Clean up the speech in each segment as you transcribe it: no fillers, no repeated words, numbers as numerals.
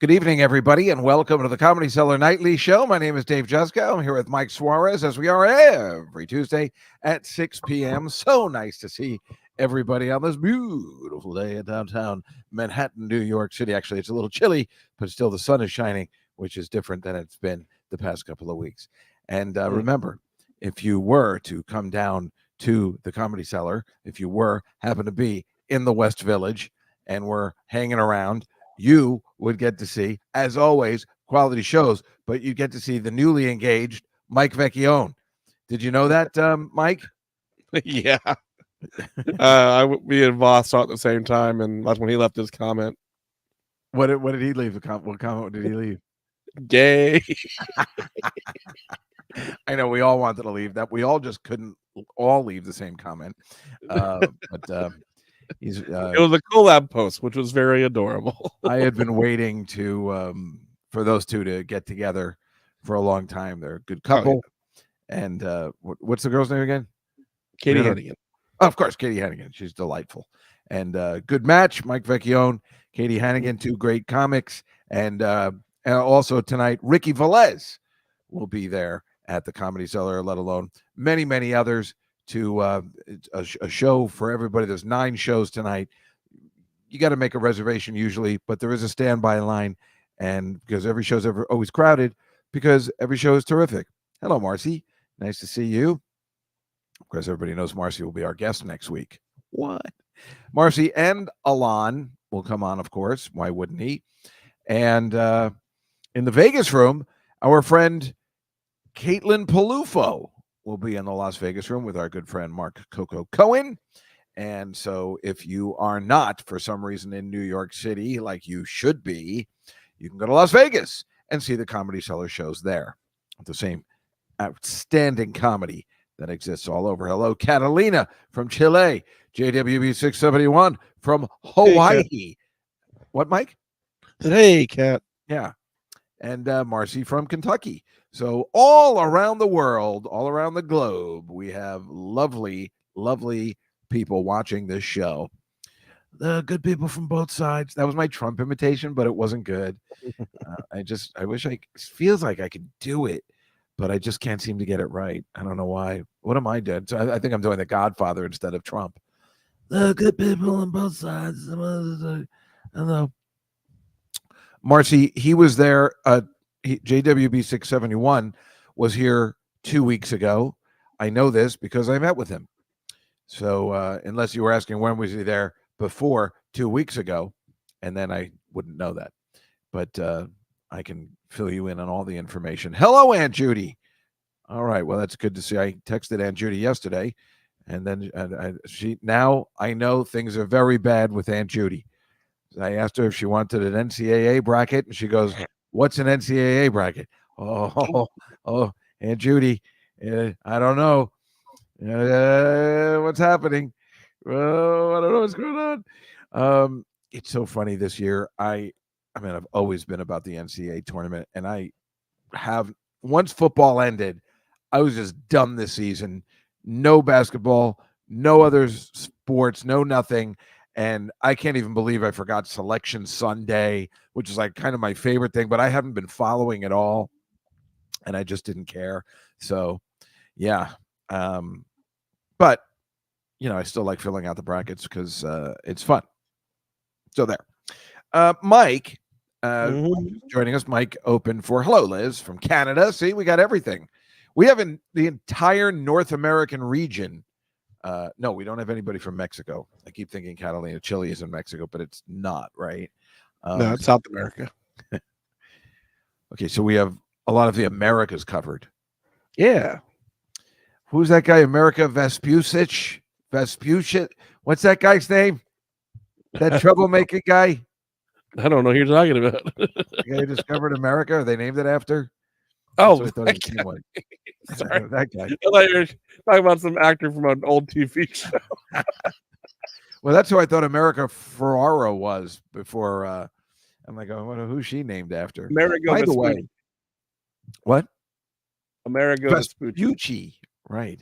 Good evening, everybody, and welcome to the Comedy Cellar Nightly Show. My name is Dave Jusko. I'm here with Mike Suarez, as we are every Tuesday at 6 p.m. So nice to see everybody on this beautiful day in downtown Manhattan, New York City. Actually, it's a little chilly, but still the sun is shining, which is different than it's been the past couple of weeks. And remember, if you were to come down to the Comedy Cellar, if you happen to be in the West Village and were hanging around, you would get to see, as always, quality shows, but you get to see the newly engaged Mike Vecchione. Did you know that, Mike? Yeah. Me and Voss saw at the same time, and that's when he left his comment. What did he leave? What comment did he leave? Gay. I know we all wanted to leave that. We all just couldn't all leave the same comment. But he's it was a collab post, which was very adorable. I had been waiting for those two to get together for a long time. They're a good couple. And what's the girl's name again? Katie Hennigan. Oh, of course, Katie Hennigan. She's delightful. And good match, Mike Vecchione, Katie Hennigan, two great comics. And also tonight, Ricky Velez will be there at the Comedy Cellar, let alone many, many others, to a show for everybody. There's 9 shows tonight. You got to make a reservation usually, but there is a standby line, and because every show's always crowded, because every show is terrific. Hello, Marcy. Nice to see you. Of course, everybody knows Marcy will be our guest next week. What? Marcy and Alon will come on, of course. Why wouldn't he? And in the Vegas room, our friend Caitlin Palufo will be in the Las Vegas room with our good friend Mark Coco Cohen. And so if you are not, for some reason, in New York City, like you should be, you can go to Las Vegas and see the Comedy Cellar shows there. The same outstanding comedy that exists all over. Hello, Catalina from Chile. JWB 671 from Hawaii. Hey, what, Mike? Hey, Cat. Yeah. And Marcy from Kentucky. So all around the world, all around the globe, we have lovely, lovely people watching this show. The good people from both sides. That was my Trump imitation, but it wasn't good. I wish feels like I could do it, but I just can't seem to get it right. I don't know why. What am I doing? So I think I'm doing The Godfather instead of Trump. The good people on both sides. I don't know. Marcy, he was there. JWB 671 was here 2 weeks ago. I know this because I met with him. So unless you were asking when was he there before 2 weeks ago, and then I wouldn't know that. But I can fill you in on all the information. Hello, Aunt Judy. All right. Well, that's good to see. I texted Aunt Judy yesterday, and then now I know things are very bad with Aunt Judy. I asked her if she wanted an NCAA bracket, and she goes, "What's an NCAA bracket?" Oh, Aunt Judy, I don't know. What's happening? Oh, I don't know what's going on. It's so funny this year. I mean, I've always been about the NCAA tournament, and I have, once football ended, I was just done this season. No basketball, no other sports, no nothing. And I can't even believe I forgot Selection Sunday, which is like kind of my favorite thing, but I haven't been following it all, and I just didn't care. So, yeah. But, you know, I still like filling out the brackets because it's fun. So there. Mike, joining us. Mike opened for Hello, Liz from Canada. See, we got everything. We have the entire North American region. No, we don't have anybody from Mexico. I keep thinking Catalina, Chile is in Mexico, but it's not, right? No, it's South America. Okay, so we have a lot of the Americas covered. Yeah. Who's that guy? America Vespucci? What's that guy's name? That troublemaker guy? I don't know who you're talking about. The guy who discovered America? Are they named it after? Oh, that guy. Sorry. That guy. I thought you were talking about some actor from an old TV show. Well, that's who I thought America Ferraro was before. I'm like, I wonder who she named after. Amerigo By the Vespucci. way, what? Amerigo Vespucci. Right.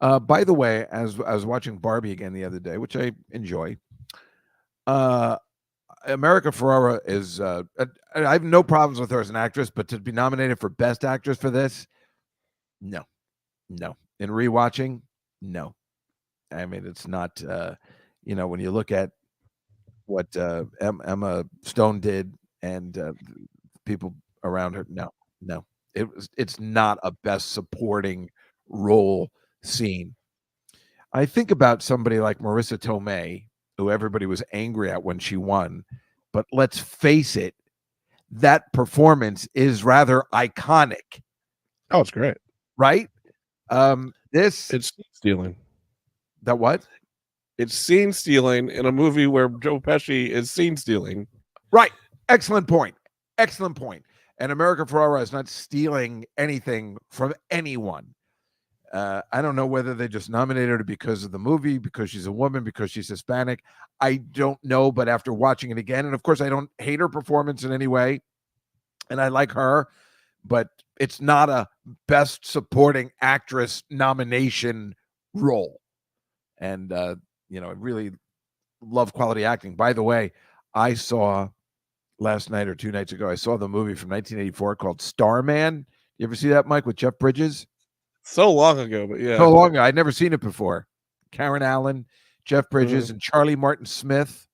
By the way, as I was watching Barbie again the other day, which I enjoy, America Ferrera is. I have no problems with her as an actress, but to be nominated for Best Actress for this, no, no. In rewatching, no. I mean, it's not. When you look at what Emma Stone did and people around her, no, no. It's not a Best Supporting Role scene. I think about somebody like Marissa Tomei, who everybody was angry at when she won, but let's face it, that performance is rather iconic, Oh, it's great. right? This It's stealing. that what? It's scene stealing in a movie where Joe Pesci is scene stealing. Right. Excellent point. Excellent point. And America Ferrera is not stealing anything from anyone. I don't know whether they just nominated her because of the movie, because she's a woman, because she's Hispanic. I don't know, but after watching it again, and of course, I don't hate her performance in any way, and I like her, but it's not a Best Supporting Actress nomination role. And I really love quality acting. By the way, I saw last night or 2 nights ago, I saw the movie from 1984 called Starman. You ever see that, Mike, with Jeff Bridges? So long ago, but yeah. So long ago. I'd never seen it before. Karen Allen, Jeff Bridges, and Charlie Martin Smith.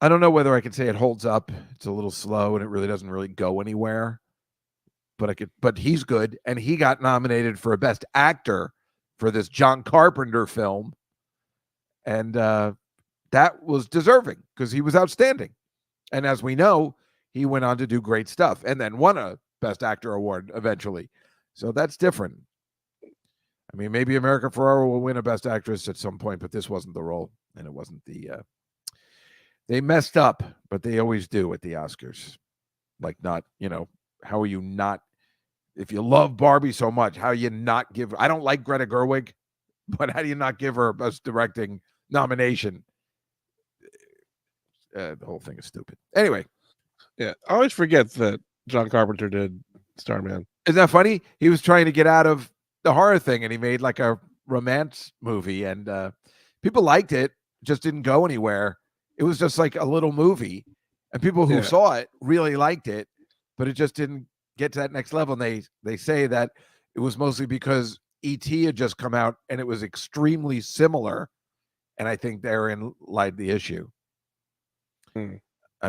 I don't know whether I can say it holds up. It's a little slow and it really doesn't really go anywhere. But he's good. And he got nominated for a Best Actor for this John Carpenter film. And that was deserving because he was outstanding. And as we know, he went on to do great stuff and then won a Best Actor award eventually. So that's different. I mean, maybe America Ferrera will win a Best Actress at some point, but this wasn't the role, and it wasn't the. They messed up, but they always do at the Oscars. Like, not, how are you not? If you love Barbie so much, how you not give? I don't like Greta Gerwig, but how do you not give her a Best Directing nomination? The whole thing is stupid. Anyway, yeah, I always forget that John Carpenter did Starman. Isn't that funny? He was trying to get out of the horror thing, and he made like a romance movie, and people liked it. Just didn't go anywhere. It was just like a little movie, and people who saw it really liked it, but it just didn't get to that next level. And they say that it was mostly because E.T. had just come out, and it was extremely similar, and I think therein lied the issue. I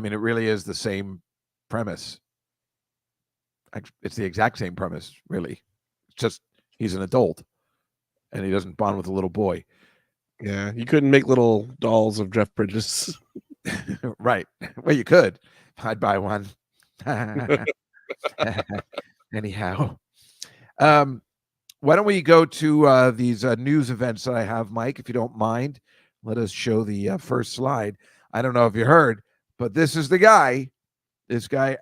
mean, it really is the same premise. It's the exact same premise, really. It's just he's an adult, and he doesn't bond with a little boy. Yeah, you couldn't make little dolls of Jeff Bridges. Right. Well, you could. I'd buy one. Anyhow. Why don't we go to these news events that I have, Mike, if you don't mind. Let us show the first slide. I don't know if you heard, but this is the guy,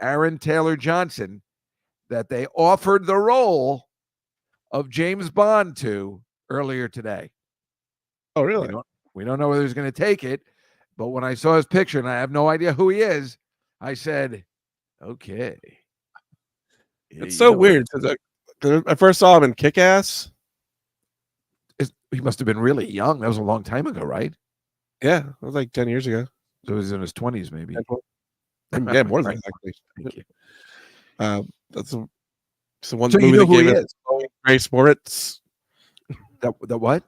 Aaron Taylor Johnson, that they offered the role of James Bond to earlier today. Oh, really? We don't know whether he's going to take it, but when I saw his picture, and I have no idea who he is, I said, okay. It's so weird. I first saw him in Kick-Ass. He must have been really young. That was a long time ago, right? Yeah, it was like 10 years ago. So he was in his 20s, maybe. Yeah, more than that, actually. Thank you. That's the one so movie you know that who gave he us is. Chloe Grace Moritz. The what?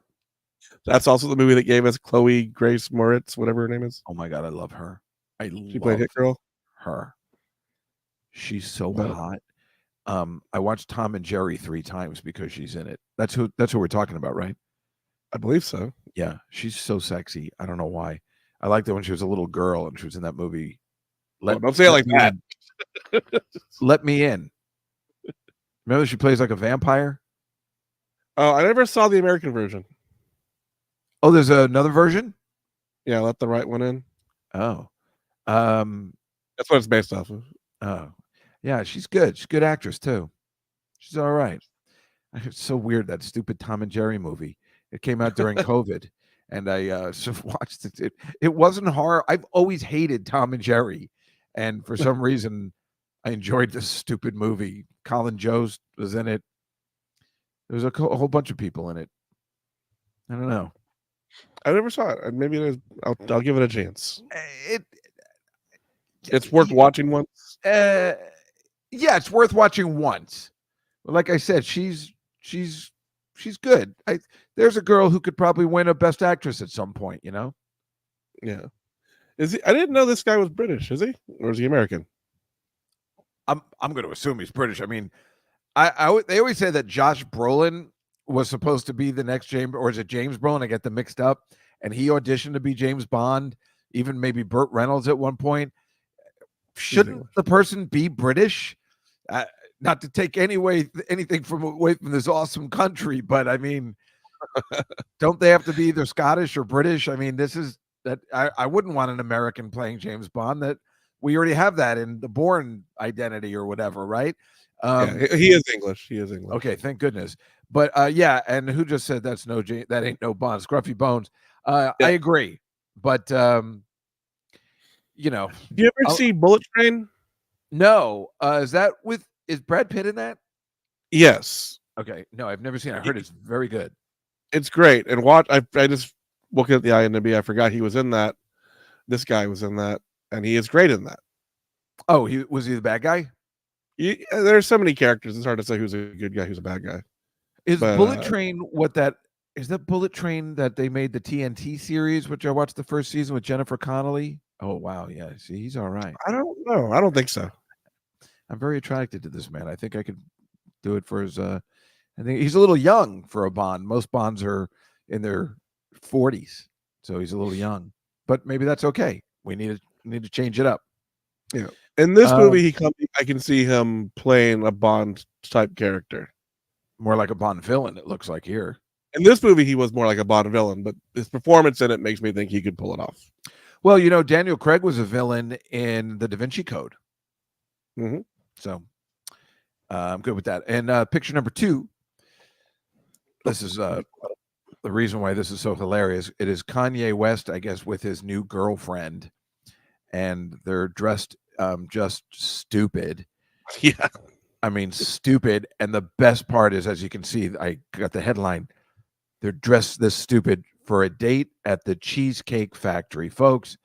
That's also the movie that gave us Chloe Grace Moritz, whatever her name is. Oh my God, I love her. She played Hit Girl. Her. She's so hot. I watched Tom and Jerry 3 times because she's in it. That's who we're talking about, right? I believe so. Yeah, she's so sexy. I don't know why. I liked it when she was a little girl and she was in that movie. Don't say it like that. Let Me In. Remember she plays like a vampire? Oh, I never saw the American version. Oh, there's another version? Yeah, Let the Right One In. Oh. That's what it's based off of. Oh. Yeah, she's good. She's a good actress too. She's all right. It's so weird, that stupid Tom and Jerry movie. It came out during COVID, and I watched it. It wasn't horror. I've always hated Tom and Jerry, and for some reason, I enjoyed this stupid movie. Colin Jost was in it. There was a whole bunch of people in it. I don't know. I never saw it. Maybe it is. I'll give it a chance. It, It's worth watching once. uh, yeah, it's worth watching once. Like I said, she's she's good. There's a girl who could probably win a Best Actress at some point. You know. Yeah. Is he? I didn't know this guy was British. Is he, or is he American? I'm going to assume he's British. I mean, they always say that Josh Brolin was supposed to be the next James, or is it James Brolin? I get them mixed up. And he auditioned to be James Bond, even maybe Burt Reynolds at one point. Shouldn't the person be British? Not to take anything away from this awesome country, but I mean, don't they have to be either Scottish or British? I mean, this is that I wouldn't want an American playing James Bond. That we already have that in the Bourne Identity or whatever, right? Yeah, he is English. He is English. Okay, thank goodness. But yeah, and who just said that ain't no Bond, Scruffy Bones? Yeah. I agree, but you know, do you ever see Bullet Train? No, is Brad Pitt in that? Yes. Okay, no, I've never seen it. I heard it's very good. It's great. And I just looking at the IMDb, I forgot he was in that. This guy was in that, and he is great in that. Oh, was he the bad guy? There's so many characters. It's hard to say who's a good guy, who's a bad guy. Bullet Train is that Bullet Train that they made the TNT series, which I watched the first season with Jennifer Connelly? Oh wow, yeah. See, he's all right. I don't know. I don't think so. I'm very attracted to this man. I think I could do it for his I think he's a little young for a Bond. Most Bonds are in their 40s, so he's a little young. But maybe that's okay. We need to change it up. Yeah. In this movie, I can see him playing a Bond type character. More like a Bond villain, it looks like here. In this movie, he was more like a Bond villain, but his performance in it makes me think he could pull it off. Well, you know, Daniel Craig was a villain in the Da Vinci Code. Mm-hmm. So I'm good with that. And picture number 2. This is the reason why this is so hilarious. It is Kanye West, I guess, with his new girlfriend. And they're dressed just stupid. Yeah. I mean, stupid. And the best part is, as you can see, I got the headline. They're dressed this stupid for a date at the Cheesecake Factory. Folks,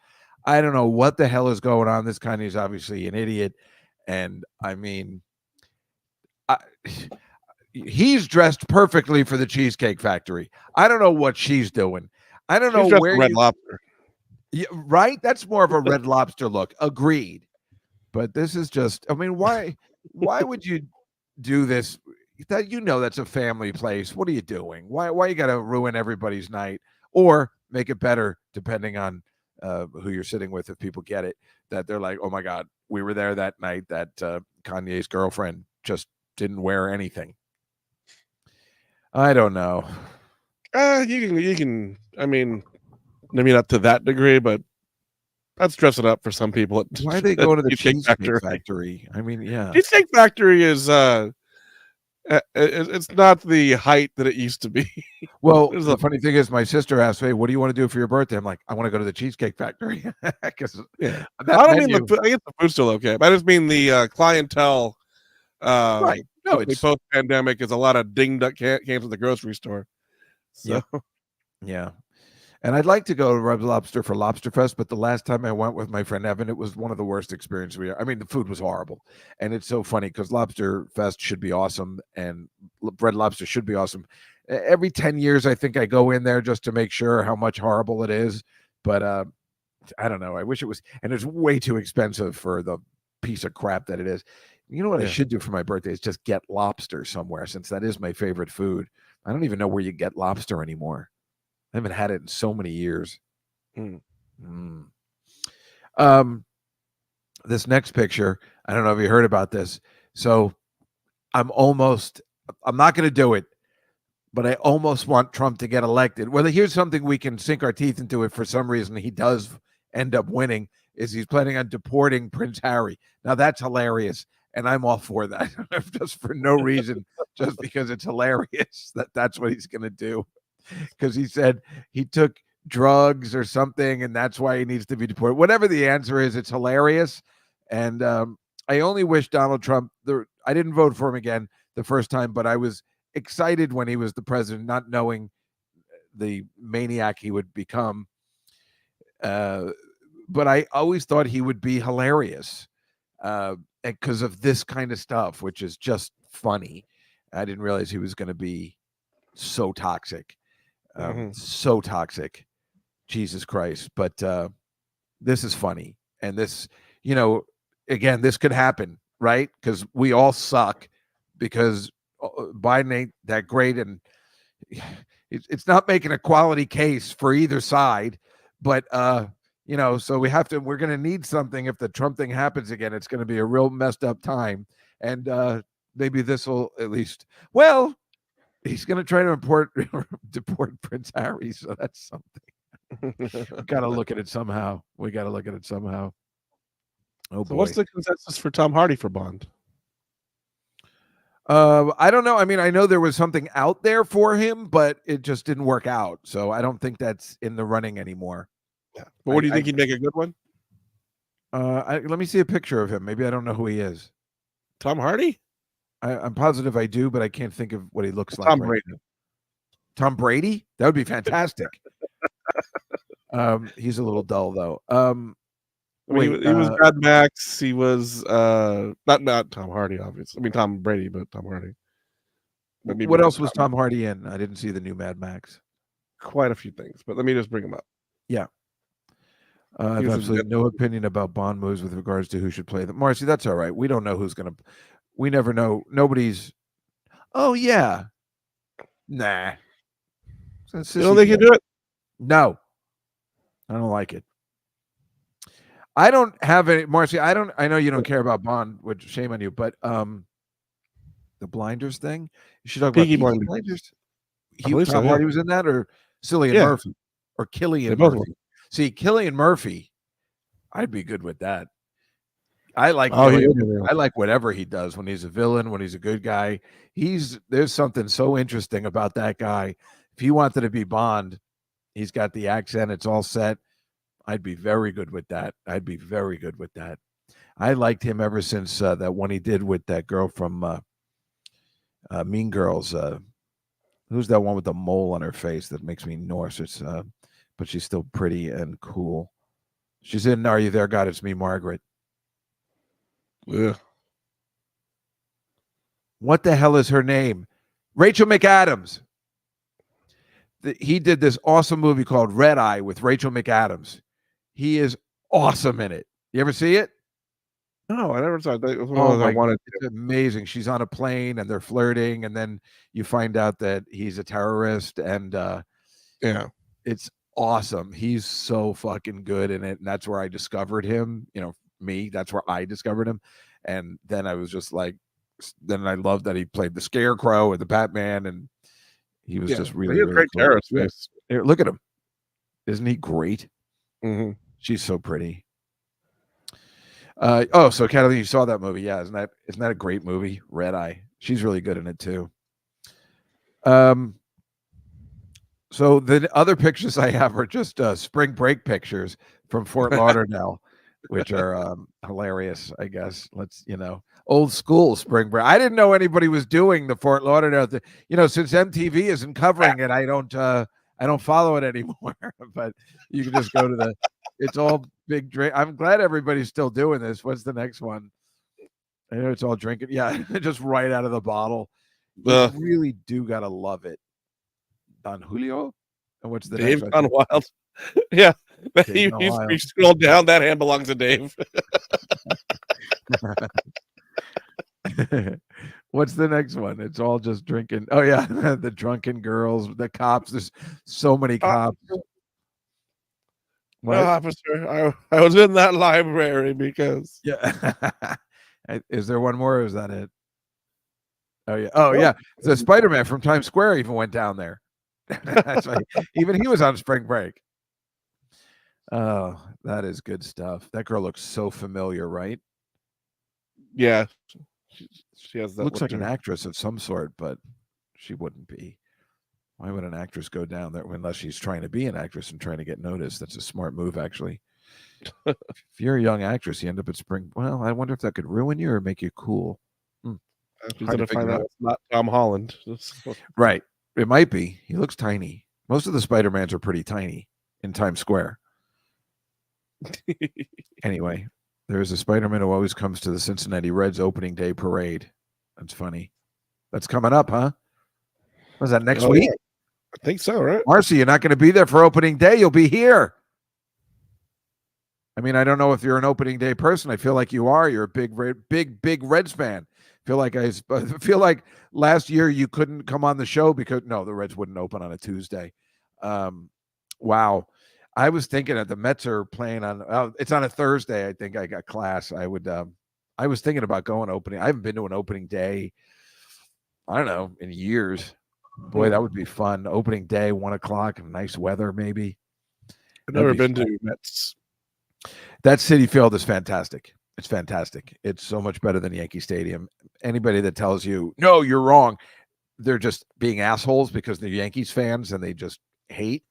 I don't know what the hell is going on. This Kanye is obviously an idiot. And I mean, he's dressed perfectly for the Cheesecake Factory. I don't know what she's doing. I don't know where Red Lobster. Yeah, right? That's more of a Red Lobster look. Agreed. But this is just, I mean, why would you do this? That that's a family place. What are you doing? Why you got to ruin everybody's night or make it better depending on who you're sitting with? If people get it, that they're like, oh my God, we were there that night that Kanye's girlfriend just didn't wear anything. I don't know. You can. I mean, maybe not to that degree, but that's dressing up for some people. Why are they going to the Cheesecake Factory? I mean, yeah, Cheesecake Factory is it's not the height that it used to be. Well, the funny thing is, my sister asked me, "What do you want to do for your birthday?" I'm like, "I want to go to the Cheesecake Factory." Because yeah, I don't mean I guess the food's still okay, but I just mean the clientele. Right. No, it's post pandemic is a lot of dinged up camps at the grocery store. So yeah. And I'd like to go to Red Lobster for Lobster Fest, but the last time I went with my friend Evan, it was one of the worst experiences I mean, the food was horrible. And it's so funny because Lobster Fest should be awesome and Red Lobster should be awesome. Every 10 years, I think I go in there just to make sure how much horrible it is. But I don't know. I wish it was, and it's way too expensive for the piece of crap that it is. You know what I should do for my birthday is just get lobster somewhere, since that is my favorite food. I don't even know where you get lobster anymore. I haven't had it in so many years. This next picture, I don't know if you heard about this. So I'm not going to do it, but I almost want Trump to get elected. Well, here's something we can sink our teeth into if for some reason he does end up winning, is he's planning on deporting Prince Harry. Now that's hilarious. And I'm all for that, just for no reason, just because it's hilarious that's what he's going to do. Because he said he took drugs or something, and that's why he needs to be deported. Whatever the answer is, it's hilarious. And I only wish Donald Trump, I didn't vote for him again the first time, but I was excited when he was the president, not knowing the maniac he would become. But I always thought he would be hilarious because of this kind of stuff, which is just funny. I didn't realize he was going to be so toxic, so toxic. Jesus Christ! But this is funny, and this, again, this could happen, right? Because we all suck because Biden ain't that great, and it's not making a quality case for either side. But so we're going to need something if the Trump thing happens again. It's going to be a real messed up time, and maybe this will at least. Well, he's going to try to deport Prince Harry, so that's something. We got to look at it somehow. Oh So boy. what's the consensus for Tom Hardy for Bond? I don't know. I mean, I know there was something out there for him, but it just didn't work out. So I don't think that's in the running anymore. Yeah. But what do you think he'd make a good one? Let me see a picture of him. Maybe I don't know who he is. Tom Hardy? I'm positive I do, but I can't think of what he looks like. Tom Brady. Now. Tom Brady? That would be fantastic. He's a little dull though. He was Mad Max. He was not Tom Hardy, obviously. I mean Tom Brady, but Tom Hardy. What else was Tom Hardy in? I didn't see the new Mad Max. Quite a few things, but let me just bring him up. Yeah. I have absolutely no opinion about Bond moves with regards to who should play them. Marcy, that's all right. We don't know who's going to. We never know. Nobody's. Oh, yeah. Nah. You don't think you do it? No. I don't like it. I don't have any. Marcy, I know you don't care about Bond, which shame on you, but the Blinders thing? You should talk about Peaky Blinders. Tom Hardy was in that, or Cillian Murphy? Or Cillian Murphy? See, Cillian Murphy, I'd be good with that. I like I like whatever he does when he's a villain, when he's a good guy. There's something so interesting about that guy. If he wanted to be Bond, he's got the accent, it's all set. I'd be very good with that. I liked him ever since that one he did with that girl from Mean Girls. Who's that one with the mole on her face that makes me nauseous? But she's still pretty and cool. She's in Are You There, God? It's Me, Margaret. Yeah. What the hell is her name? Rachel McAdams. He did this awesome movie called Red Eye with Rachel McAdams. He is awesome in it. You ever see it? No, I never saw it. That was one I wanted. It's amazing. She's on a plane and they're flirting, and then you find out that he's a terrorist, and it's awesome. He's so fucking good in it, and that's where I discovered him. That's where I discovered him, and then I was just like, then I loved that he played the Scarecrow and the Batman, and he was just really, really great cool. terrorist. Here, look at him. Isn't he great? Mm-hmm. She's so pretty. So Kathleen, you saw that movie? Yeah, isn't that a great movie? Red Eye. She's really good in it too. So the other pictures I have are just spring break pictures from Fort Lauderdale, which are hilarious. I guess old school spring break. I didn't know anybody was doing the Fort Lauderdale thing. Since MTV isn't covering it, I don't follow it anymore. But you can just go to it's all big drink. I'm glad everybody's still doing this. What's the next one? I know it's all drinking. Yeah, just right out of the bottle. You really do gotta love it. Don Julio, and what's the Dave next Don one? Wild? Yeah, you scroll down. That hand belongs to Dave. What's the next one? It's all just drinking. Oh yeah, the drunken girls, the cops. There's so many cops. Officer, I was in that library because. Yeah. Is there one more, or is that it? Oh yeah. Oh yeah. The Spider-Man from Times Square even went down there. That's right. Even he was on spring break. Oh, that is good stuff. That girl looks so familiar, right? Yeah. She has that. Looks like an actress of some sort, but she wouldn't be. Why would an actress go down there unless she's trying to be an actress and trying to get noticed? That's a smart move, actually. If you're a young actress, you end up at spring. Well, I wonder if that could ruin you or make you cool. She's going to find out it's not Tom Holland. Right. It might be. He looks tiny. Most of the Spider-Mans are pretty tiny in Times Square. Anyway, there's a Spider-Man who always comes to the Cincinnati Reds opening day parade. That's funny. That's coming up, huh? Was that next week? Yeah. I think so, right? Marcy, you're not going to be there for opening day. You'll be here. I mean, I don't know if you're an opening day person. I feel like you are. You're a big Reds fan. I feel like last year you couldn't come on the show because the Reds wouldn't open on a Tuesday. Wow. I was thinking that the Mets are playing on. It's on a Thursday. I think I got class. I was thinking about going opening. I haven't been to an opening day. I don't know, in years. Boy, that would be fun. Opening day, 1:00, nice weather, maybe. I've never been to Mets. That Citi Field is fantastic. It's fantastic. It's so much better than Yankee Stadium. Anybody that tells you, no, you're wrong, they're just being assholes because they're Yankees fans and they just hate.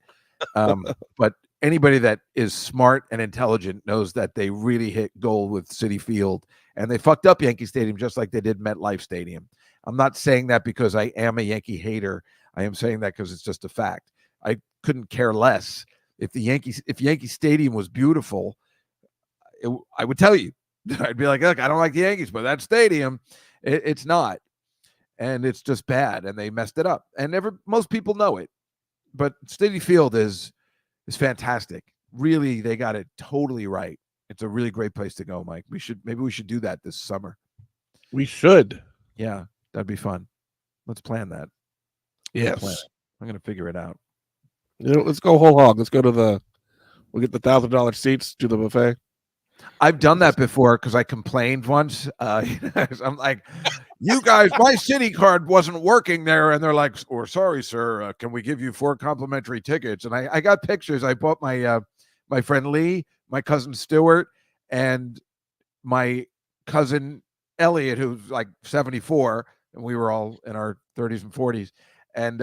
But anybody that is smart and intelligent knows that they really hit gold with Citi Field, and they fucked up Yankee Stadium just like they did MetLife Stadium. I'm not saying that because I am a Yankee hater. I am saying that because it's just a fact. I couldn't care less if Yankee Stadium was beautiful. I would tell you. I'd be like, look, I don't like the Yankees, but that stadium, it's not, and it's just bad, and they messed it up, and most people know it. But Citi Field is fantastic. Really, they got it totally right. It's a really great place to go, Mike. Maybe we should do that this summer. We should. Yeah, that'd be fun. Let's plan that. Yes. I'm going to figure it out. Let's go whole hog. Let's go to we'll get the $1,000 seats, do the buffet. I've done that before because I complained once. I'm like, you guys, my Citi card wasn't working there. And they're like, sorry, sir. Can we give you 4 complimentary tickets? And I got pictures. I bought my friend Lee, my cousin Stuart, and my cousin Elliot, who's like 74. And we were all in our 30s and 40s. And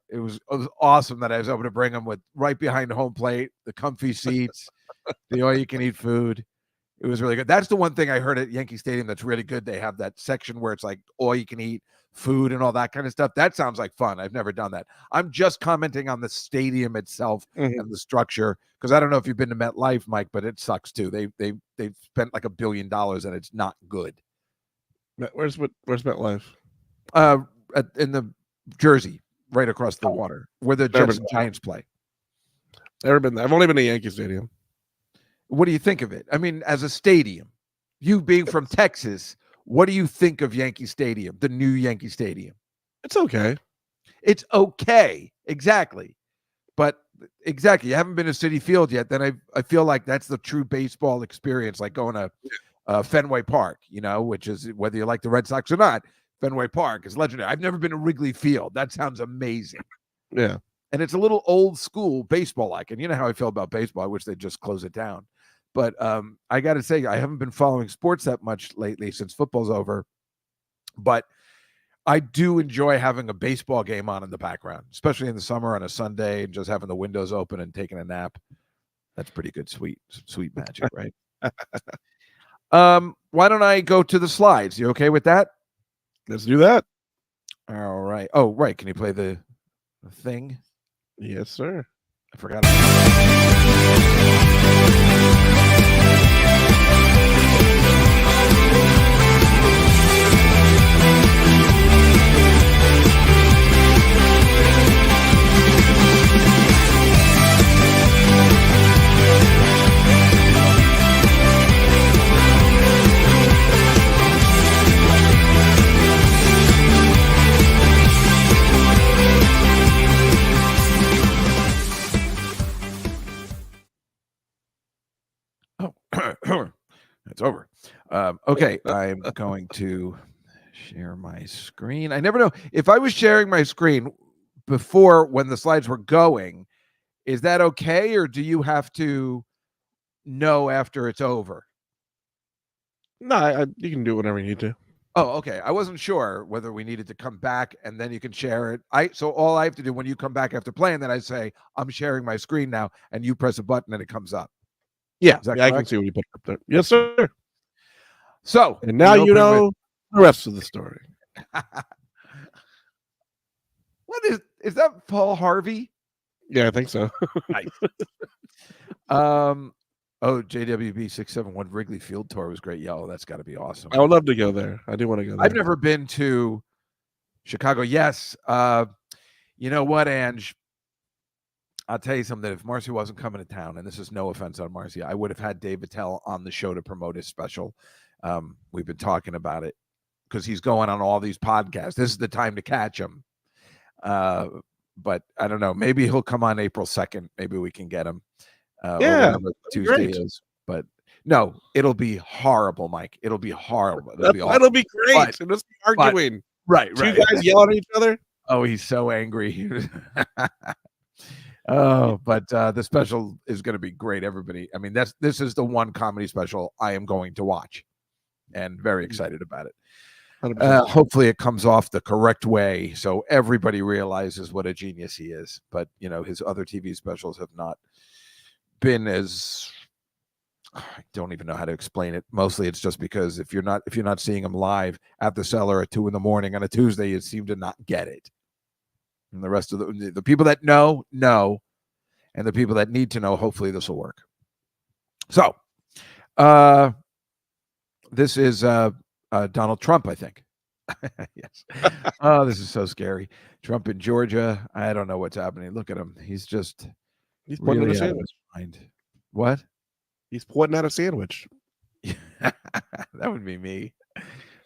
it was awesome that I was able to bring them with right behind the home plate, the comfy seats, the all-you-can-eat food. It was really good. That's the one thing I heard at Yankee Stadium that's really good. They have that section where it's like all-you-can-eat food and all that kind of stuff. That sounds like fun. I've never done that. I'm just commenting on the stadium itself and the structure because I don't know if you've been to MetLife, Mike, but it sucks too. They've spent like $1 billion and it's not good. Where's MetLife? In the Jersey, right across the water, where the Jets and Giants play. Never been there. I've only been to Yankee Stadium. What do you think of it? I mean, as a stadium, you being from Texas, what do you think of Yankee Stadium, the new Yankee Stadium? It's okay. It's okay. Exactly. But exactly, you haven't been to Citi Field yet. Then I feel like that's the true baseball experience, like going to Fenway Park, which is whether you like the Red Sox or not. Fenway Park is legendary. I've never been to Wrigley Field. That sounds amazing. Yeah. And it's a little old school baseball-like. And you know how I feel about baseball. I wish they'd just close it down. But I got to say, I haven't been following sports that much lately since football's over. But I do enjoy having a baseball game on in the background, especially in the summer on a Sunday, and just having the windows open and taking a nap. That's pretty good, sweet magic, right? Why don't I go to the slides? You okay with that? Let's do that. All right. Oh, right. Can you play the thing? Yes, sir. I forgot. It's over. Okay, I'm going to share my screen. I never know if I was sharing my screen before when the slides were going. Is that okay, or do you have to know after it's over? No, you can do whatever you need to. Oh, okay. I wasn't sure whether we needed to come back and then you can share it. So all I have to do when you come back after playing, then I say I'm sharing my screen now, and you press a button and it comes up. Yeah, I can see what you put up there. Yes, sir. So, and now you know the rest of the story. What is that? Paul Harvey? Yeah, I think so. Nice. Um. Oh, JWB 671 Wrigley Field Tour was great. Yeah, that's got to be awesome. I would love to go there. I do want to go there. I've never been to Chicago. Yes. You know what, Ange? I'll tell you something. If Marcy wasn't coming to town, and this is no offense on Marcy, I would have had Dave Attell on the show to promote his special. We've been talking about it because he's going on all these podcasts. This is the time to catch him. But I don't know. Maybe he'll come on April 2nd. Maybe we can get him. Or whatever Tuesday is. But no, it'll be horrible, Mike. It'll be horrible. It'll be awful. It'll be great. It'll just be arguing. Right. Two guys yelling at each other. Oh, he's so angry. Oh, but the special is going to be great. Everybody. I mean, this is the one comedy special I am going to watch, and very excited about it. Hopefully it comes off the correct way so everybody realizes what a genius he is. But his other TV specials have not been as, I don't even know how to explain it. Mostly it's just because if you're not seeing him live at the Cellar at 2 a.m. on a Tuesday, you seem to not get it. And the rest of the people that know, and the people that need to know, hopefully this will work. So this is Donald Trump, I think. Yes. Oh, this is so scary. Trump in Georgia. I don't know what's happening. Look at him. He's pointing really at a sandwich. What? He's pointing at a sandwich. That would be me.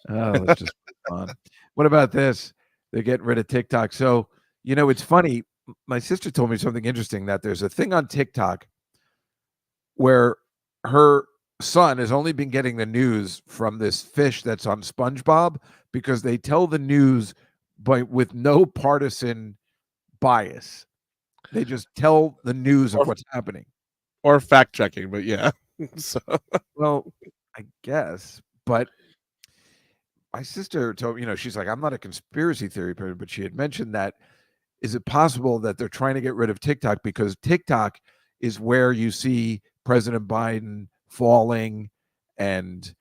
Oh, let's just move on. What about this? They're getting rid of TikTok. So, it's funny. My sister told me something interesting, that there's a thing on TikTok where her son has only been getting the news from this fish that's on SpongeBob, because they tell the news with no partisan bias. They just tell the news of what's happening. Or fact checking, but yeah. So. Well, I guess. But my sister told me, she's like, I'm not a conspiracy theory person, but she had mentioned that, is it possible that they're trying to get rid of TikTok because TikTok is where you see President Biden falling and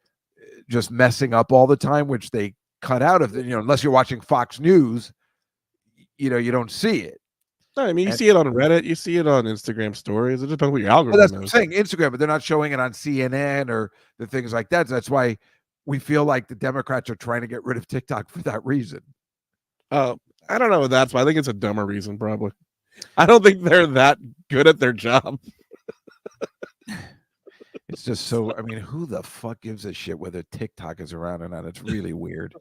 just messing up all the time, which they cut out of it, unless you're watching Fox News, you don't see it. No, I mean, you see it on Reddit, you see it on Instagram stories. It depends what your algorithm that's what I'm saying, Instagram, but they're not showing it on CNN or the things like that. So that's why we feel like the Democrats are trying to get rid of TikTok for that reason. I don't know what that's why. I think it's a dumber reason, probably. I don't think they're that good at their job. It's just so, I mean, who the fuck gives a shit whether TikTok is around or not? It's really weird.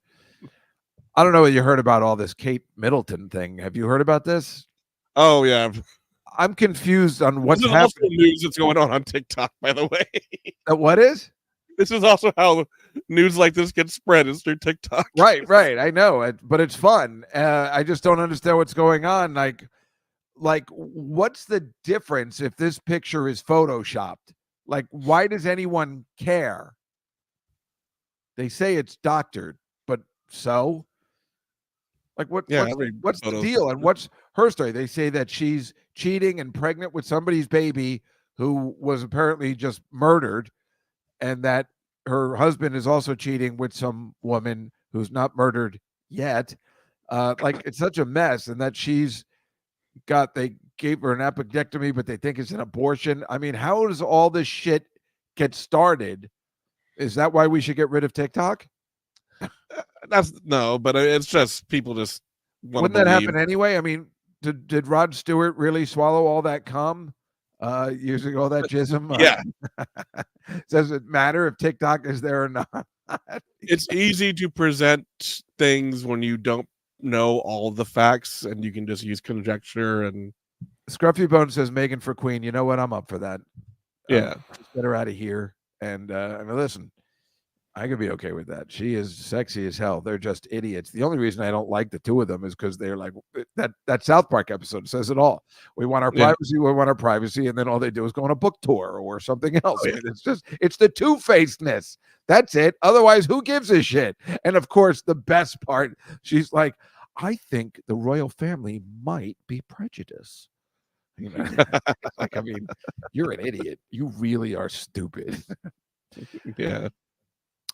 I don't know what you heard about all this Kate Middleton thing. Have you heard about this? Oh, yeah. I'm confused on what's happening. Also news that's going on TikTok, by the way. What is? This is also how news like this gets spread, is through TikTok. Right. I know, but it's fun. I just don't understand what's going on. Like, what's the difference if this picture is photoshopped? Like, why does anyone care? They say it's doctored, but so? Like, what's the deal? And what's her story? They say that she's cheating and pregnant with somebody's baby who was apparently just murdered, and that her husband is also cheating with some woman who's not murdered yet. Like, it's such a mess, and that they gave her an appendectomy, but they think it's an abortion. I mean, how does all this shit get started? Is that why we should get rid of TikTok? But it's just people just wouldn't that happen anyway? I mean, did Rod Stewart really swallow all that cum using all that jism? Yeah. Does it matter if TikTok is there or not? It's easy to present things when you don't know all the facts, and you can just use conjecture. And Scruffy Bone says Megan for Queen. You know what? I'm up for that. Yeah, just get her out of here. And I mean, listen, I could be okay with that. She is sexy as hell. They're just idiots. The only reason I don't like the two of them is because they're like that South Park episode says it all. We want our privacy. We want our privacy, and then all they do is go on a book tour or something else. I mean, it's the two-facedness. That's it. Otherwise, who gives a shit? And of course, the best part, she's like, I think the royal family might be prejudiced. Like, I mean, you're an idiot. You really are stupid. Yeah.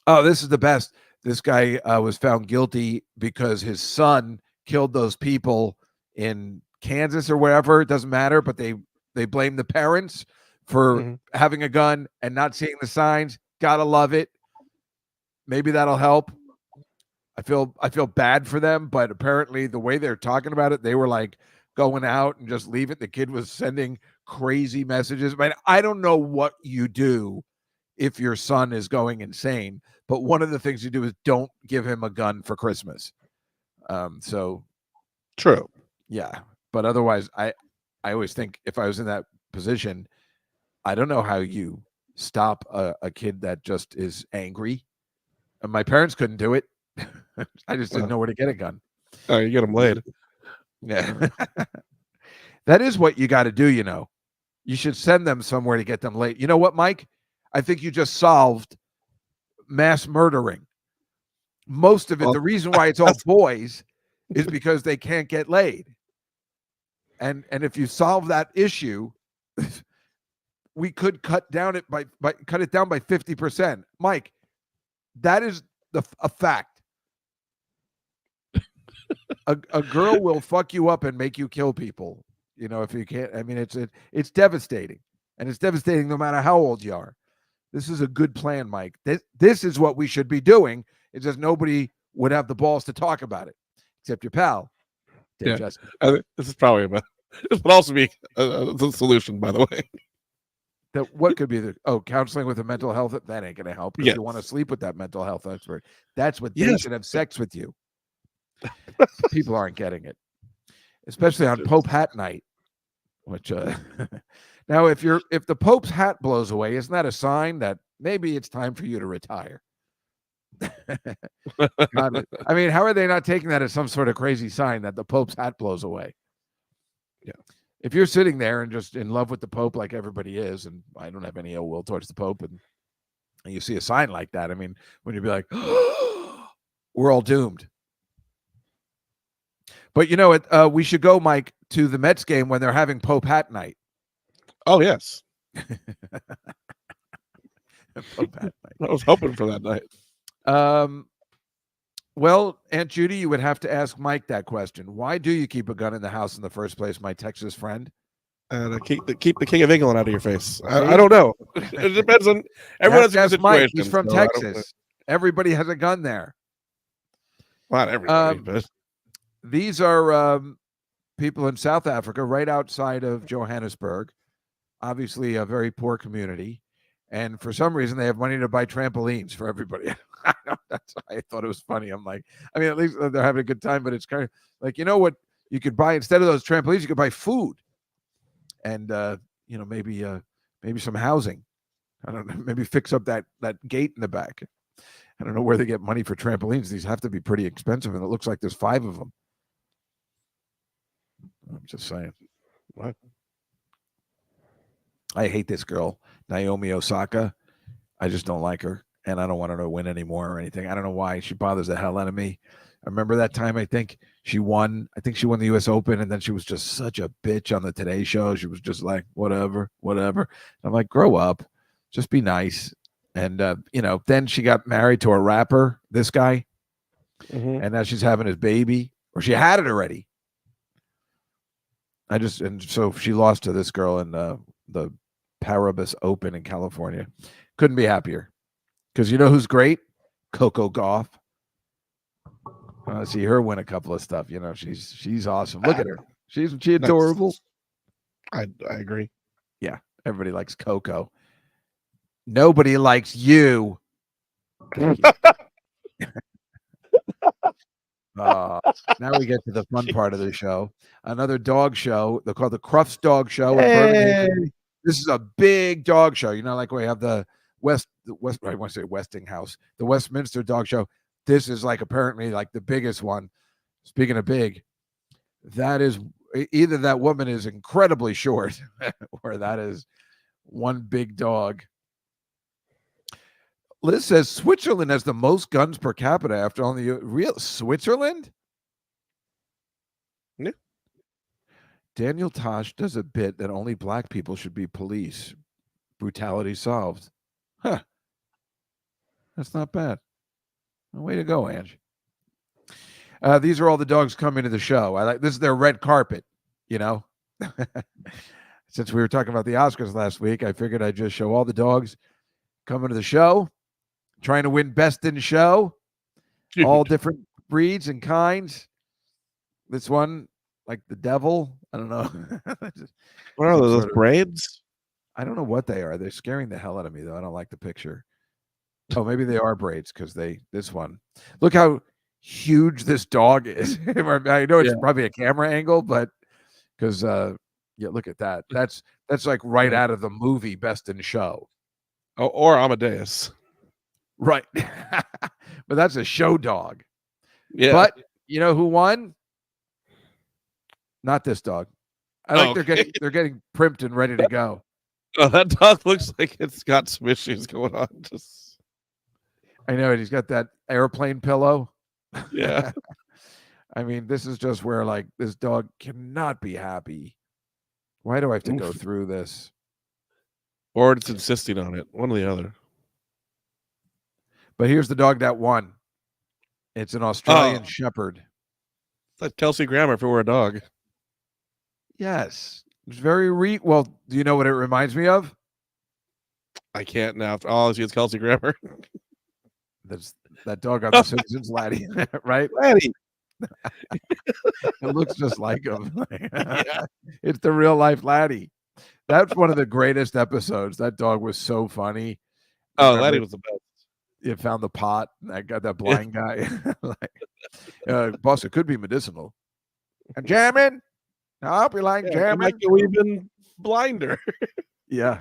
Oh, this is the best. This guy was found guilty because his son killed those people in Kansas or wherever, it doesn't matter, but they blame the parents for Mhm. having a gun and not seeing the signs. Gotta love it. Maybe that'll help. I feel bad for them, but apparently the way they're talking about it, they were like going out and just leave it. The kid was sending crazy messages. Man, I don't know what you do if your son is going insane, but one of the things you do is don't give him a gun for Christmas. So True. yeah, but otherwise, I always think if I was in that position, I don't know how you stop a kid that just is angry. And my parents couldn't do it. I just didn't know where to get a gun. Oh, you get them laid. Yeah. That is what you got to do, you know. You should send them somewhere to get them laid. You know what, Mike? I think you just solved mass murdering. Most of it, Well, the reason why it's all boys is because they can't get laid. And if you solve that issue, we could cut down it by cut it down by 50%. Mike, that is a fact. A girl will fuck you up and make you kill people. You know, if you can't, I mean, it's devastating, and it's devastating no matter how old you are. This is a good plan, Mike. This is what we should be doing. It's just nobody would have the balls to talk about it, except your pal, Dave yeah. Justin. This is probably about. This would also be the solution, by the way. That what could be counseling with a mental health, that ain't gonna help because Yes. you want to sleep with that mental health expert. That's what they Yes. should have sex with you. People aren't getting it, especially on Pope Hat Night. Which now, if the Pope's hat blows away, isn't that a sign that maybe it's time for you to retire? I mean, how are they not taking that as some sort of crazy sign that the Pope's hat blows away? Yeah. If you're sitting there and just in love with the Pope like everybody is, and I don't have any ill will towards the Pope, and you see a sign like that, I mean, when you'd be like, we're all doomed. But you know what? We should go, Mike, to the Mets game when they're having Pope Hat Night. Oh yes. Pope Hat Night. I was hoping for that night. Well, Aunt Judy, you would have to ask Mike that question. Why do you keep a gun in the house in the first place, my Texas friend? And keep the King of England out of your face. I don't know. It depends on everyone has a That's situation. Mike. He's from Texas. Everybody has a gun there. Not everybody, but these are people in South Africa, right outside of Johannesburg. Obviously, a very poor community, and for some reason, they have money to buy trampolines for everybody. That's why I thought it was funny. I'm like, I mean, at least they're having a good time, but it's kind of like, you know what? You could buy instead of those trampolines, you could buy food, and maybe some housing. I don't know. Maybe fix up that gate in the back. I don't know where they get money for trampolines. These have to be pretty expensive, and it looks like there's 5 of them. I'm just saying. what? I hate this girl, Naomi Osaka. I just don't like her, and I don't want her to win anymore or anything. I don't know why. She bothers the hell out of me. I remember that time I think she won the U.S. Open, and then she was just such a bitch on the Today Show. She was just like, whatever. I'm like, grow up. Just be nice. And, then she got married to a rapper, this guy, and now she's having his baby, or she had it already. And so she lost to this girl in the Paribus Open in California. Couldn't be happier. Because you know who's great? Coco Gauff. I want to see her win a couple of stuff. You know, she's awesome. Look at her. She adorable. I agree. Yeah, everybody likes Coco. Nobody likes you. Now we get to the fun part of the show. Another dog show. They're called the Crufts Dog Show in Birmingham. This is a big dog show. You know, like we have the West. I want to say Westinghouse, the Westminster Dog Show. This is like apparently like the biggest one. Speaking of big, that is either that woman is incredibly short, or that is one big dog. Liz says Switzerland has the most guns per capita after only real Switzerland. Yeah. Daniel Tosh does a bit that only black people should be police. Brutality solved. Huh. That's not bad. Way to go, Ange. These are all the dogs coming to the show. This is their red carpet. you know. Since we were talking about the Oscars last week, I figured I'd just show all the dogs coming to the show, trying to win best in show, all Dude, different breeds and kinds. This one, like the devil, I don't know. what are Some those sort of, braids? I don't know what they are. They're scaring the hell out of me, though. I don't like the picture. Oh, maybe they are braids because this one. Look how huge this dog is. I know it's Yeah, probably a camera angle, but because yeah, look at that. That's like right yeah. out of the movie Best in Show. Oh, or Amadeus. Right. But that's a show dog. Yeah. But you know who won? Not this dog. I Oh, like okay. they're getting primped and ready to go. Oh, that dog looks like it's got some issues going on. Just I know it. He's got that airplane pillow. yeah. I mean, this is just where like this dog cannot be happy. Why do I have to go Oof. through this? Or it's insisting on it. One or the other. But here's the dog that won. It's an Australian Oh, Shepherd. it's like Kelsey Grammer if it were a dog. Yes. It's very well, do you know what it reminds me of? I can't now. All I see is Kelsey Grammer. That's that dog on The Simpsons, Laddie, right? Laddie. It looks just like him. Yeah. It's the real life Laddie. That's one of the greatest episodes. That dog was so funny. Oh, Remember, Laddie was the best. you found the pot. That got that blind guy. Like, boss, it could be medicinal. I'm jamming. I hope you like Yeah, jamming. make you even blinder. Yeah.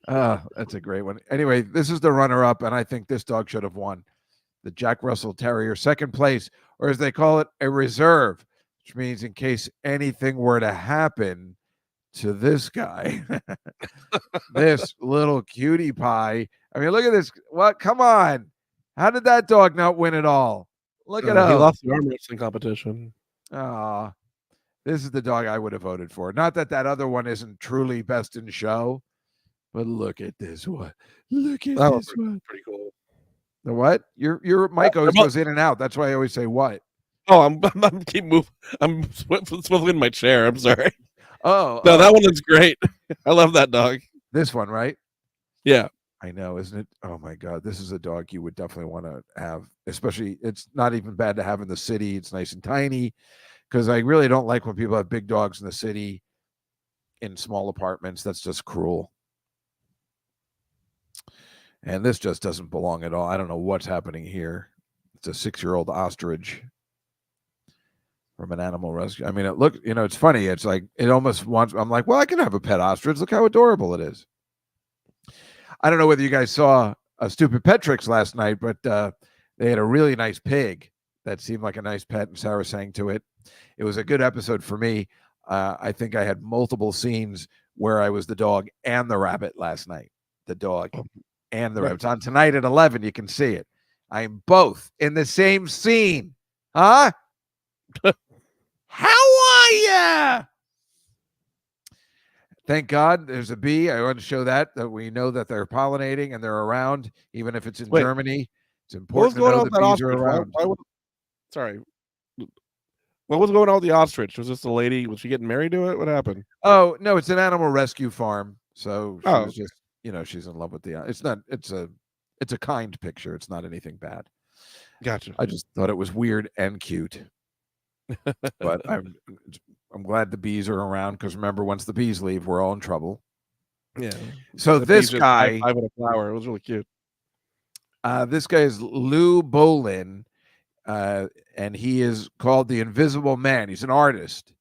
That's a great one. Anyway, this is the runner-up, and I think this dog should have won. The Jack Russell Terrier, second place, or as they call it, a reserve, which means in case anything were to happen to this guy, this little cutie pie. I mean, look at this. What? Come on. How did that dog not win it all? Look at He him. lost the arm wrestling competition. Ah, this is the dog I would have voted for. Not that that other one isn't truly best in show, but look at this one. Look at That was this one. pretty cool. The what? Your mic always goes in and out. That's why I always say what. Oh, I'm keep moving. I'm swiveling my chair. I'm sorry. Oh, No, that one looks great. I love that dog. this one, right? Yeah. I know, isn't it? Oh my God, this is a dog you would definitely want to have. Especially, it's not even bad to have in the city. It's nice and tiny. Because I really don't like when people have big dogs in the city in small apartments. That's just cruel. And this just doesn't belong at all. I don't know what's happening here. It's a 6-year-old ostrich from an animal rescue. I mean, it's funny. It's like, it almost wants, I'm like, well, I can have a pet ostrich. Look how adorable it is. I don't know whether you guys saw Stupid Pet Tricks last night, but they had a really nice pig that seemed like a nice pet, and Sarah sang to it. It was a good episode for me. I think I had multiple scenes where I was the dog and the rabbit last night. The dog and the rabbit. It's on tonight at 11. You can see it. I am both in the same scene. Huh? How are you? Thank God there's a bee. I want to show that we know that they're pollinating and they're around, even if it's in Germany. It's important to know the bees are around. Sorry. What was going on with the ostrich? Was this a lady? Was she getting married to it? What happened? Oh, no, it's an animal rescue farm. So she was just, she's in love with it's a kind picture. It's not anything bad. Gotcha. I just thought it was weird and cute. But I'm glad the bees are around because remember, once the bees leave, we're all in trouble. Yeah. So this guy, I with a flower. It was really cute. This guy is Lou Bolin, and he is called the Invisible Man. He's an artist.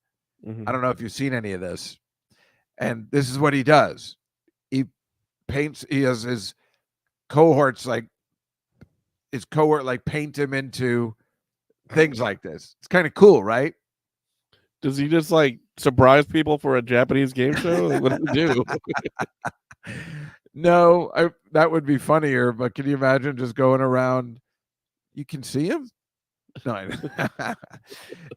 Mm-hmm. I don't know if you've seen any of this. And this is what he does. He paints. He has his cohorts paint him into things like this. It's kind of cool, right? Does he just like surprise people for a Japanese game show? What does he do? No, that would be funnier. But can you imagine just going around? You can see him. No,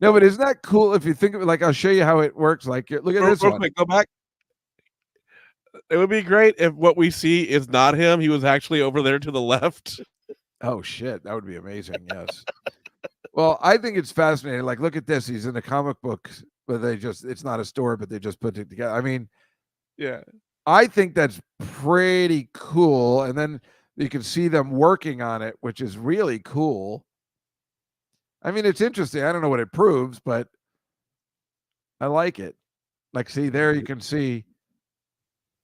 no, but isn't that cool? If you think of it, like I'll show you how it works. Like, look at this one. Quick, go back. It would be great if what we see is not him. He was actually over there to the left. Oh shit, that would be amazing. Yes. Well, I think it's fascinating. Like, look at this. He's in a comic book but it's not a store, but they just put it together. I mean, Yeah. I think that's pretty cool. And then you can see them working on it, which is really cool. I mean, it's interesting. I don't know what it proves, but I like it. Like, see, there you can see,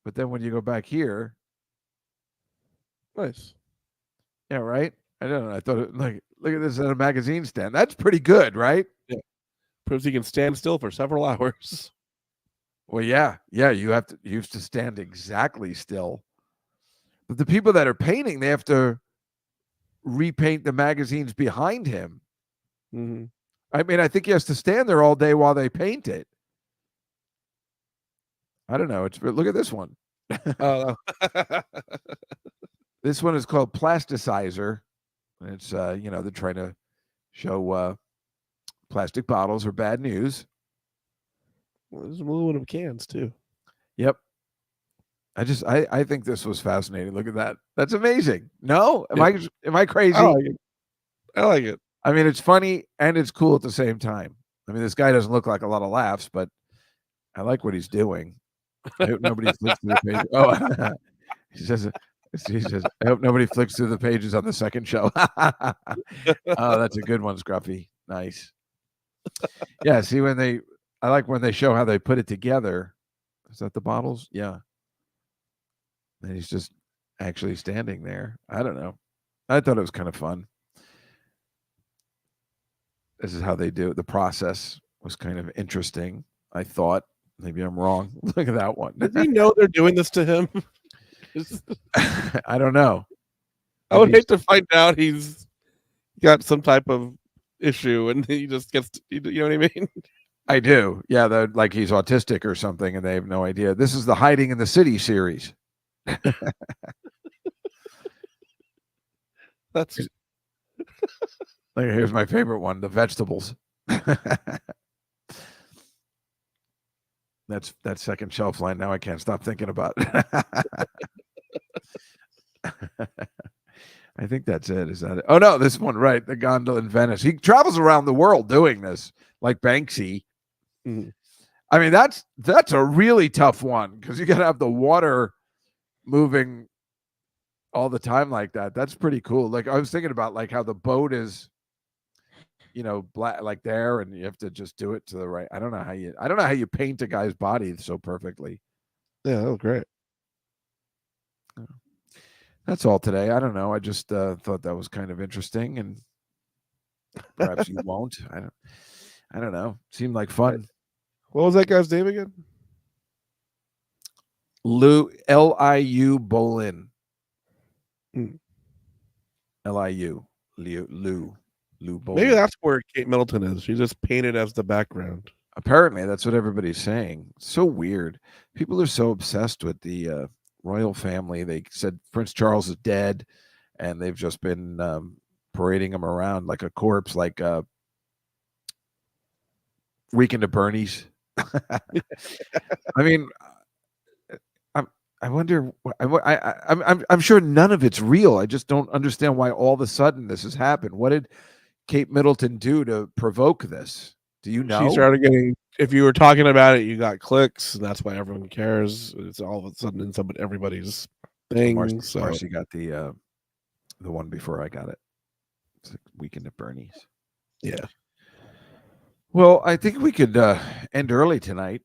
but then when you go back here, Nice. yeah, right. I don't know. I thought like, look at this at a magazine stand. That's pretty good, right? Yeah. Proves he can stand still for several hours. Well, yeah, yeah. You used to stand exactly still. But the people that are painting, they have to repaint the magazines behind him. Mm-hmm. I mean, I think he has to stand there all day while they paint it. I don't know. Look at this one. Oh. This one is called Plasticizer. It's they're trying to show plastic bottles are bad news. Well, there's aluminum cans too. Yep. I think this was fascinating. Look at that. That's amazing. No, am I crazy? I like it. I like it. I mean, it's funny and it's cool at the same time. I mean, this guy doesn't look like a lot of laughs, but I like what he's doing. I hope nobody flips through the page. Oh, he says, I hope nobody flicks through the pages on the second show. Oh, that's a good one, Scruffy. Nice. Yeah, see I like when they show how they put it together. Is that the bottles? Yeah. And he's just actually standing there. I don't know. I thought it was kind of fun. This is how they do it. The process was kind of interesting. I thought. Maybe I'm wrong. Look at that one. Does he know they're doing this to him? I don't know. I would hate to find out he's got some type of issue and he just gets, you know what I mean? I do. Yeah, like he's autistic or something and they have no idea. This is the Hiding in the City series. That's like, here's my favorite one, the vegetables. That's that second shelf line. Now I can't stop thinking about it. I think that's it. Is that it? Oh no, this one, right? The gondola in Venice. He travels around the world doing this, like Banksy. mm-hmm. I mean, that's a really tough one because you got to have the water moving all the time like that. That's pretty cool. Like I was thinking about like how the boat is, black like there, and you have to just do it to the right. I don't know how you paint a guy's body so perfectly. Yeah, that was great. That's all today. I don't know. I just thought that was kind of interesting, and perhaps you won't. I don't know. Seemed like fun. What was that guy's name again? Liu Bolin. Hmm. Liu Bolin. Maybe that's where Kate Middleton is. She's just painted as the background. Apparently, that's what everybody's saying. So weird. People are so obsessed with the royal family. They said Prince Charles is dead, and they've just been parading him around like a corpse, like Weekend at Bernie's. I mean, I wonder. I'm sure none of it's real. I just don't understand why all of a sudden this has happened. What did Kate Middleton do to provoke this? Do you know? She started getting. If you were talking about it, you got clicks, and that's why everyone cares. It's all of a sudden in everybody's thing. Marcy got the one before I got it. It's like Weekend at Bernie's. Yeah. Well, I think we could end early tonight.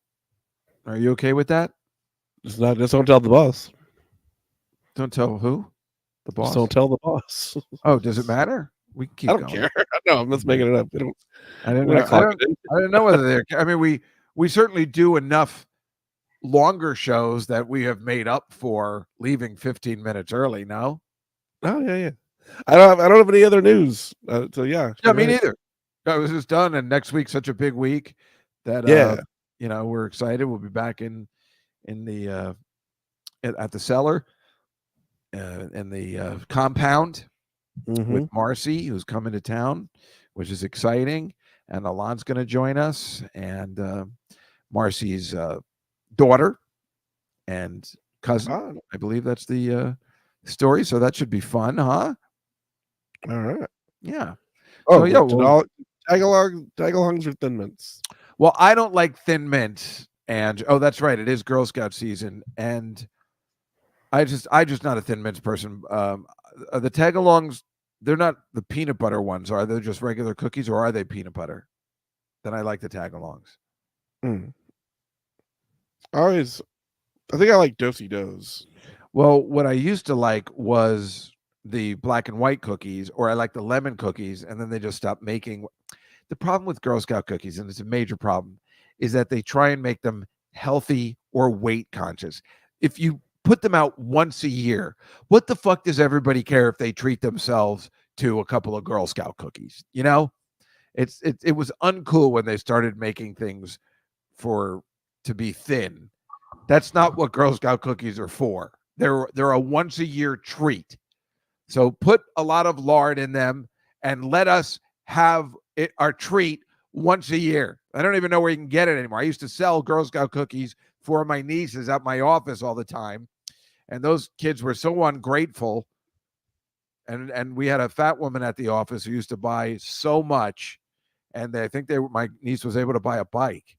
Are you okay with that? Just don't tell the boss. Don't tell who? The boss? Just don't tell the boss. Oh, does it matter? We can keep going. Care. No, I'm just making it up. I didn't know whether they're. I mean, we certainly do enough longer shows that we have made up for leaving 15 minutes early. No. Oh yeah. I don't have any other news. So yeah. Yeah, me neither. It was just done, and next week's such a big week that we're excited. We'll be back in the at the Cellar in the compound with Marcy, who's coming to town, which is exciting, and Alon's going to join us, and Marcy's daughter and cousin. I believe that's the story, so that should be fun, huh? All right. Yeah. Oh, so, yeah. Tag alongs or Thin Mints. Well, I don't like Thin Mints, and oh, that's right, it is Girl Scout season, and I just not a Thin Mints person. The Tagalongs, they're not the peanut butter ones, are they? Just regular cookies, or are they peanut butter? Then I like the Tagalongs. Mm. Always, I think I like Dosey Does. Well, what I used to like was the black and white cookies, or I like the lemon cookies, and then they just stopped making. The problem with Girl Scout cookies, and it's a major problem, is that they try and make them healthy or weight conscious. If you put them out once a year, what the fuck does everybody care if they treat themselves to a couple of Girl Scout cookies? You know, it was uncool when they started making things for to be thin. That's not what Girl Scout cookies are for. They're a once a year treat. So put a lot of lard in them and let us have it our treat once a year. I don't even know where you can get it anymore. I used to sell Girl Scout cookies for my nieces at my office all the time, and those kids were so ungrateful. And we had a fat woman at the office who used to buy so much, and I think my niece was able to buy a bike.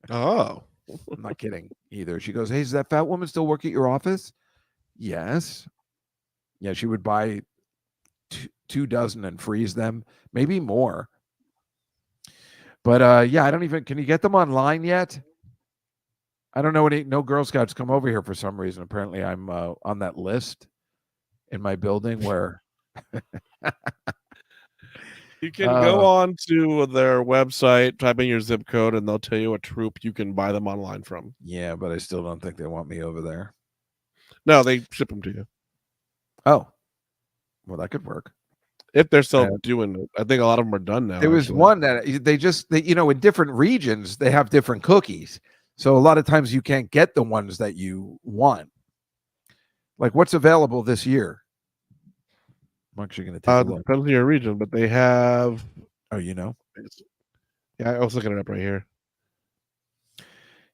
Oh, I'm not kidding either. She goes, "Hey, does that fat woman still work at your office?" Yes. Yeah, she would buy two dozen and freeze them, maybe more. But yeah, I don't even. Can you get them online yet? I don't know any. No Girl Scouts come over here for some reason. Apparently, I'm on that list in my building where. you can go on to their website, type in your zip code, and they'll tell you what troop you can buy them online from. Yeah, but I still don't think they want me over there. No, they ship them to you. Oh, well, that could work. If they're still doing it. I think a lot of them are done now. There was one that in different regions, they have different cookies. So a lot of times you can't get the ones that you want. Like what's available this year? I'm actually going to take a look. Depends on your region, but they have. Oh, you know? Yeah, I was looking it up right here.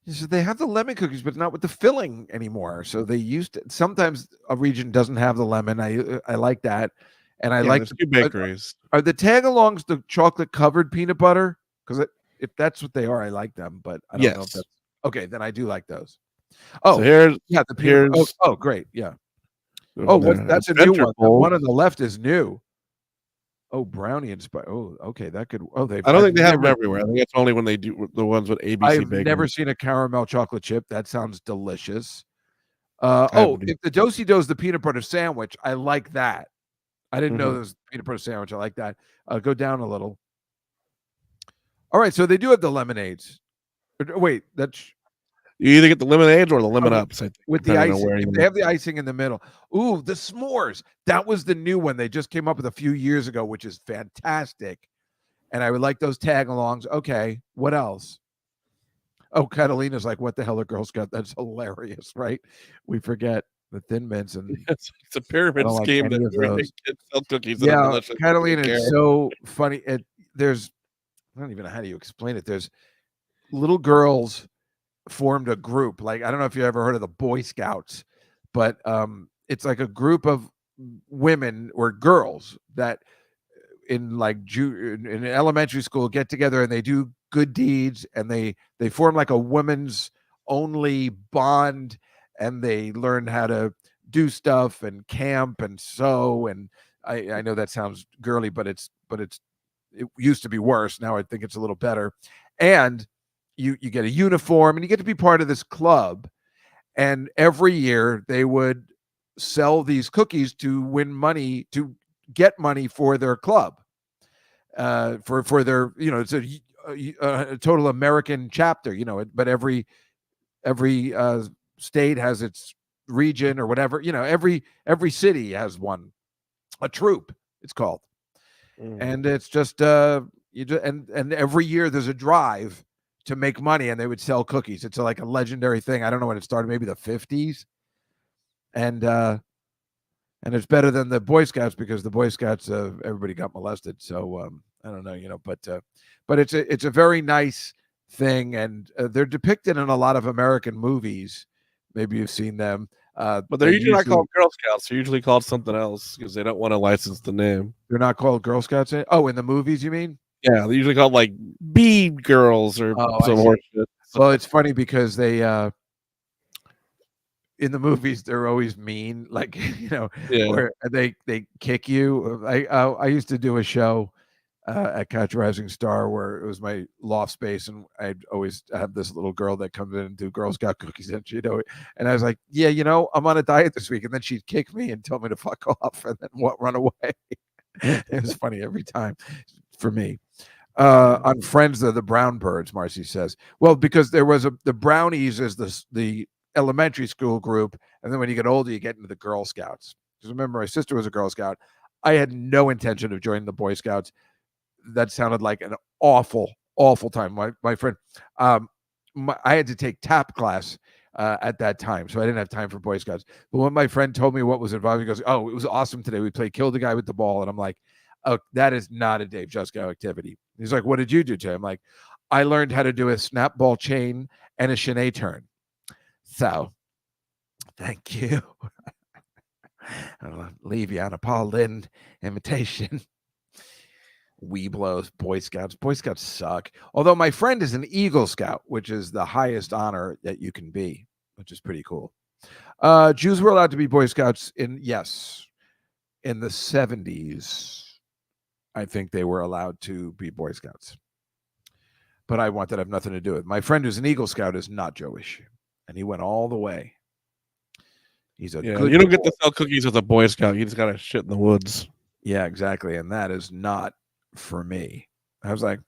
So they have the lemon cookies, but not with the filling anymore. So they used to, sometimes a region doesn't have the lemon. I like that, and I like the bakeries. Are the tagalongs the chocolate covered peanut butter? Because if that's what they are, I like them. But I don't know if that's okay. Then I do like those. Oh, so here's the peanut. Oh, great, yeah. Oh, that's a new one. The one on the left is new. Oh, brownie inspired. Oh, okay, that could. Oh, I don't think they have them everywhere. I think it's only when they do the ones with ABC. I've never seen a caramel chocolate chip. That sounds delicious. If the Dosey Do's the peanut butter sandwich, I like that. I didn't know there was peanut butter sandwich. I like that. Go down a little. All right, so they do have the lemonades. Wait, that's you either get the lemonades or the lemon ups. I think, with the icing. They have the icing in the middle. Ooh, the s'mores. That was the new one they just came up with a few years ago, which is fantastic. And I would like those tag-alongs. Okay, what else? Oh, Catalina's like, what the hell are Girl Scout? That's hilarious, right? We forget the Thin Mints and it's a pyramid scheme like that kids sell cookies. Yeah, Catalina is so funny. I don't even know how do you explain it. There's little girls formed a group. Like I don't know if you ever heard of the Boy Scouts, but it's like a group of women or girls that in elementary school get together and they do good deeds and they form like a women's only bond and they learn how to do stuff and camp and sew and I know that sounds girly, but it used to be worse. Now I think it's a little better. And you get a uniform and you get to be part of this club. And every year they would sell these cookies to win money, to get money for their club, for their, it's a total American chapter, but every state has its region or whatever, every city has one, a troop it's called. And it's just and every year there's a drive to make money and they would sell cookies. It's like a legendary thing. I don't know when it started, maybe the 50s. And it's better than the Boy Scouts because the Boy Scouts everybody got molested. So I don't know, but it's a very nice thing, and they're depicted in a lot of American movies. Maybe you've seen them. But they're usually not called Girl Scouts. They're usually called something else because they don't want to license the name. They're not called Girl Scouts. Oh, in the movies, you mean? Yeah, they're usually called like bead girls or Oh, I some see. horse shit. Well, it's funny because they in the movies they're always mean, like Yeah. or they kick you. I used to do a show at Couch Rising Star where it was my loft space, and I'd always have this little girl that comes in and do Girl Scout cookies, and and I was like, yeah, I'm on a diet this week, and then she'd kick me and tell me to fuck off, and then run away. It was funny every time for me. On Friends, the brown birds, Marcy says. Well, because there was the brownies is the elementary school group, and then when you get older, you get into the Girl Scouts. Because remember, my sister was a Girl Scout. I had no intention of joining the Boy Scouts. That sounded like an awful, awful time. My friend, I had to take tap class at that time, so I didn't have time for Boy Scouts. But when my friend told me what was involved, he goes, "Oh, it was awesome today. We played kill the guy with the ball," and I'm like, "Oh, that is not a Dave Juskow activity." He's like, "What did you do today?" I'm like, "I learned how to do a snap ball chain and a chaîné turn." So, thank you. I'll leave you on a Paul Lynn imitation. Weeblos, Boy Scouts. Boy Scouts suck. Although my friend is an Eagle Scout, which is the highest honor that you can be, which is pretty cool. Jews were allowed to be Boy Scouts in the 70s. I think they were allowed to be Boy Scouts. But I want that to have nothing to do with it. My friend who's an Eagle Scout is not Jewish, and he went all the way. He's a good. You don't get to sell cookies as a Boy Scout. You just got to shit in the woods. Yeah, exactly. And that is not for me. I was like,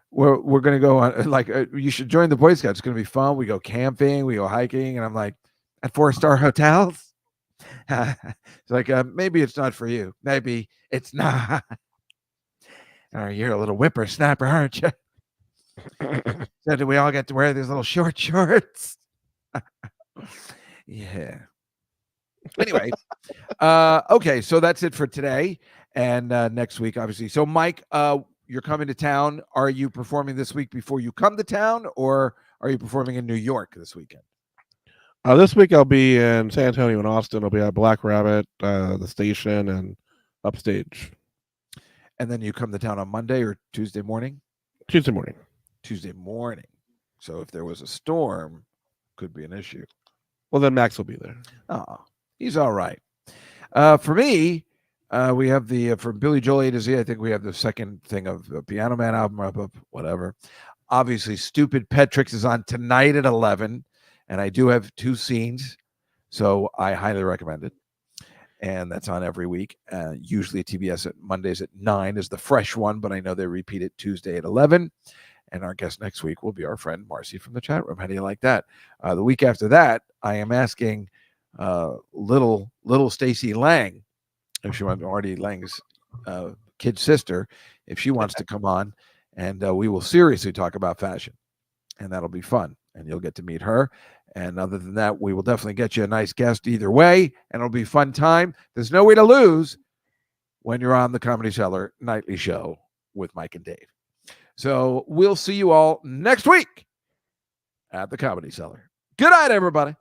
we're going to go on, like, you should join the Boy Scouts. It's going to be fun. We go camping, we go hiking. And I'm like, at 4-star hotels? It's like, maybe it's not for you. Maybe it's not. You're a little whippersnapper, aren't you? So do we all get to wear these little short shorts? Yeah. Anyway, okay, so that's it for today, and next week, obviously. So, Mike, you're coming to town. Are you performing this week before you come to town, or are you performing in New York this weekend? This week I'll be in San Antonio and Austin. I'll be at Black Rabbit, the station, and Upstage. And then you come to town on Monday or Tuesday morning? Tuesday morning. Tuesday morning. So if there was a storm, could be an issue. Well, then Max will be there. Oh, he's all right. For me, we have the from Billy Joel A to Z. I think we have the second thing of the Piano Man album wrap up, whatever. Obviously, Stupid Pet Tricks is on tonight at 11, and I do have 2 scenes, so I highly recommend it. And that's on every week. Usually at TBS at Mondays at 9 is the fresh one, but I know they repeat it Tuesday at 11. And our guest next week will be our friend Marcy from the chat room. How do you like that? The week after that, I am asking little Stacy Lang, if she wants, Artie Lang's kid sister, if she wants to come on, and we will seriously talk about fashion, and that'll be fun, and you'll get to meet her. And other than that, we will definitely get you a nice guest either way, and it'll be a fun time. There's no way to lose when you're on the Comedy Cellar nightly show with Mike and Dave. So we'll see you all next week at the Comedy Cellar. Good night, everybody.